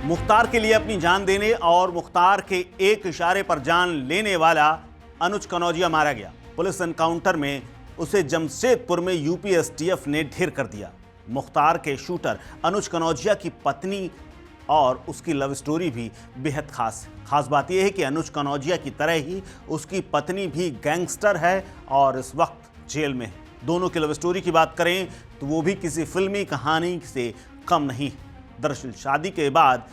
मुख्तार के लिए अपनी जान देने और मुख्तार के एक इशारे पर जान लेने वाला अनुज कनौजिया मारा गया। पुलिस एनकाउंटर में उसे जमशेदपुर में यूपी एसटीएफ ने ढेर कर दिया। मुख्तार के शूटर अनुज कनौजिया की पत्नी और उसकी लव स्टोरी भी बेहद खास है। खास बात यह है कि अनुज कनौजिया की तरह ही उसकी पत्नी भी गैंगस्टर है और इस वक्त जेल में है। दोनों की लव स्टोरी की बात करें तो वो भी किसी फिल्मी कहानी से कम नहीं है। दरअसल शादी के बाद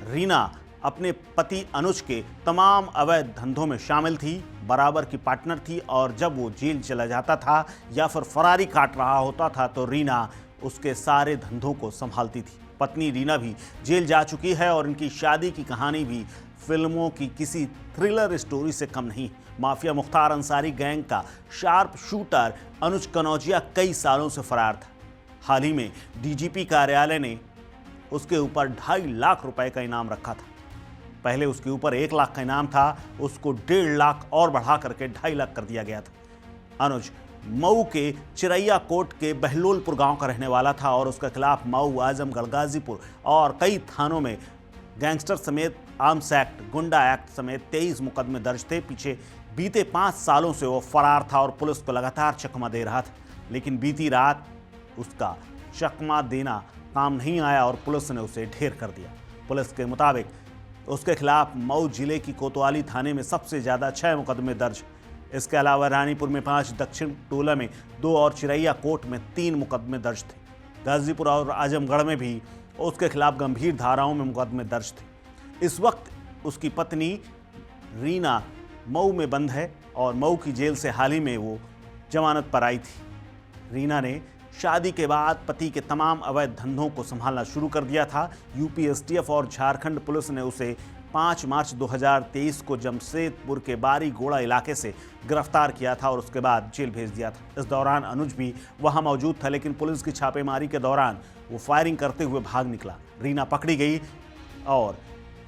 रीना अपने पति अनुज के तमाम अवैध धंधों में शामिल थी, बराबर की पार्टनर थी और जब वो जेल चला जाता था या फिर फरारी काट रहा होता था तो रीना उसके सारे धंधों को संभालती थी। पत्नी रीना भी जेल जा चुकी है और इनकी शादी की कहानी भी फिल्मों की किसी थ्रिलर स्टोरी से कम नहीं। माफिया मुख्तार अंसारी गैंग का शार्प शूटर अनुज कनौजिया कई सालों से फरार था। हाल ही में डीजीपी कार्यालय ने उसके ऊपर 2.5 लाख रुपए का इनाम रखा था। पहले उसके ऊपर 1 लाख का इनाम था, उसको 1.5 लाख और बढ़ा करके 2.5 लाख कर दिया गया था। अनुज मऊ के चिरैया कोट के बहलोलपुर गांव का रहने वाला था और उसके खिलाफ मऊ, आजमगढ़, गाजीपुर और कई थानों में गैंगस्टर समेत आर्म्स एक्ट, गुंडा एक्ट समेत 23 मुकदमे दर्ज थे। पीछे बीते 5 सालों से वो फरार था और पुलिस को लगातार चकमा दे रहा था, लेकिन बीती रात उसका चकमा देना काम नहीं आया और पुलिस ने उसे ढेर कर दिया। पुलिस के मुताबिक उसके खिलाफ मऊ जिले की कोतवाली थाने में सबसे ज्यादा 6 मुकदमे दर्ज। इसके अलावा रानीपुर में 5, दक्षिण टोला में 2 और चिरैया कोट में 3 मुकदमे दर्ज थे। गाजीपुर और आजमगढ़ में भी उसके खिलाफ गंभीर धाराओं में मुकदमे दर्ज थे। इस वक्त उसकी पत्नी रीना मऊ में बंद है और मऊ की जेल से हाल ही में वो जमानत पर आई थी। रीना ने शादी के बाद पति के तमाम अवैध धंधों को संभालना शुरू कर दिया था। यूपी एसटीएफ और झारखंड पुलिस ने उसे 5 मार्च 2023 को जमशेदपुर के बारी गोड़ा इलाके से गिरफ्तार किया था और उसके बाद जेल भेज दिया था। इस दौरान अनुज भी वहां मौजूद था, लेकिन पुलिस की छापेमारी के दौरान वो फायरिंग करते हुए भाग निकला। रीना पकड़ी गई और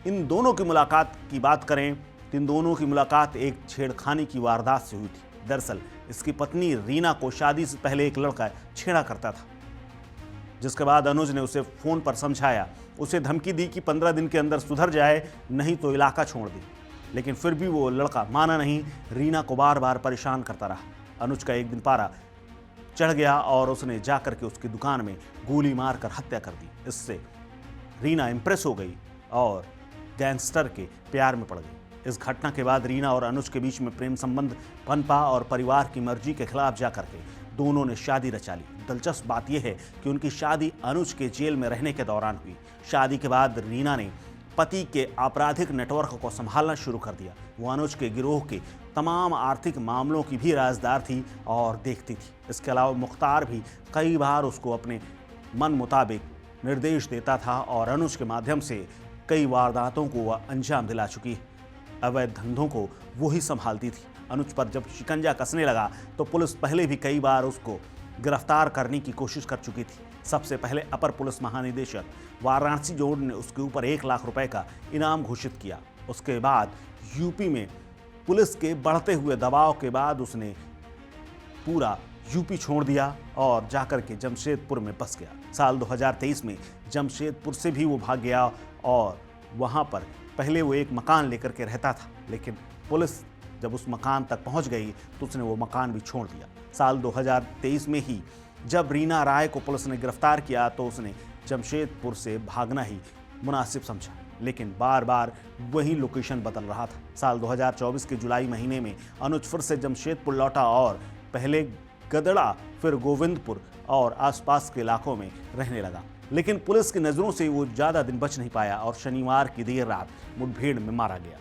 इन दोनों की मुलाकात की बात करें तो इन दोनों की मुलाकात एक छेड़खानी की वारदात से हुई थी। दरअसल इसकी पत्नी रीना को शादी से पहले एक लड़का छेड़ा करता था, जिसके बाद अनुज ने उसे फोन पर समझाया, उसे धमकी दी कि 15 दिन के अंदर सुधर जाए, नहीं तो इलाका छोड़ दे। लेकिन फिर भी वो लड़का माना नहीं, रीना को बार बार परेशान करता रहा। अनुज का एक दिन पारा चढ़ गया और उसने जाकर के उसकी दुकान में गोली मारकर हत्या कर दी। इससे रीना इंप्रेस हो गई और गैंगस्टर के प्यार में पड़ गई। इस घटना के बाद रीना और अनुज के बीच में प्रेम संबंध पनपा और परिवार की मर्जी के खिलाफ जाकर के दोनों ने शादी रचा ली। दिलचस्प बात यह है कि उनकी शादी अनुज के जेल में रहने के दौरान हुई। शादी के बाद रीना ने पति के आपराधिक नेटवर्क को संभालना शुरू कर दिया। वो अनुज के गिरोह के तमाम आर्थिक मामलों की भी राजदार थी और देखती थी। इसके अलावा मुख्तार भी कई बार उसको अपने मन मुताबिक निर्देश देता था और अनुज के माध्यम से कई वारदातों को वह अंजाम दिला चुकी है। अवैध धंधों को वो ही संभालती थी। अनुज पर जब शिकंजा कसने लगा तो पुलिस पहले भी कई बार उसको गिरफ्तार करने की कोशिश कर चुकी थी। सबसे पहले अपर पुलिस महानिदेशक वाराणसी जोन ने उसके ऊपर 1 लाख रुपए का इनाम घोषित किया। उसके बाद यूपी में पुलिस के बढ़ते हुए दबाव के बाद उसने पूरा यूपी छोड़ दिया और जाकर के जमशेदपुर में बस गया। साल 2023 में जमशेदपुर से भी वो भाग गया और वहाँ पर पहले वो एक मकान लेकर के रहता था, लेकिन पुलिस जब उस मकान तक पहुंच गई तो उसने वो मकान भी छोड़ दिया। साल 2023 में ही जब रीना राय को पुलिस ने गिरफ्तार किया तो उसने जमशेदपुर से भागना ही मुनासिब समझा, लेकिन बार बार वही लोकेशन बदल रहा था। साल 2024 के जुलाई महीने में अनुज फिर से जमशेदपुर लौटा और पहले गदड़ा, फिर गोविंदपुर और आसपास के इलाकों में रहने लगा, लेकिन पुलिस की नज़रों से वो ज़्यादा दिन बच नहीं पाया और शनिवार की देर रात मुठभेड़ में मारा गया।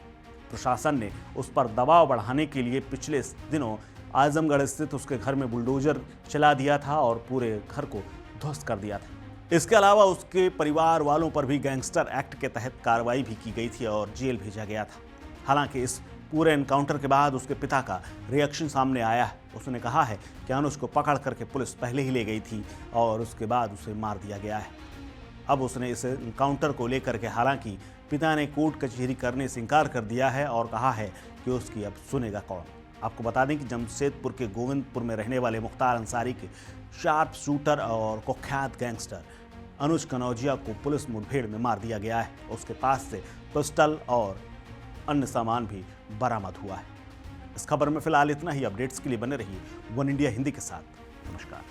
प्रशासन ने उस पर दबाव बढ़ाने के लिए पिछले दिनों आजमगढ़ स्थित उसके घर में बुलडोजर चला दिया था और पूरे घर को ध्वस्त कर दिया था। इसके अलावा उसके परिवार वालों पर भी गैंगस्टर एक्ट के तहत कार्रवाई भी की गई थी और जेल भेजा गया था। हालांकि इस पूरे एनकाउंटर के बाद उसके पिता का रिएक्शन सामने आया है। उसने कहा है कि अनुज को पकड़ करके पुलिस पहले ही ले गई थी और उसके बाद उसे मार दिया गया है। अब उसने इस एनकाउंटर को लेकर के हालांकि पिता ने कोर्ट कचहरी करने से इनकार कर दिया है और कहा है कि उसकी अब सुनेगा कौन। आपको बता दें कि जमशेदपुर के गोविंदपुर में रहने वाले मुख्तार अंसारी के शार्प शूटर और कुख्यात गैंगस्टर अनुज कनौजिया को पुलिस मुठभेड़ में मार दिया गया है। उसके पास से पिस्टल और अन्य सामान भी बरामद हुआ है। इस खबर में फिलहाल इतना ही। अपडेट्स के लिए बने रहिए वन इंडिया हिंदी के साथ। नमस्कार।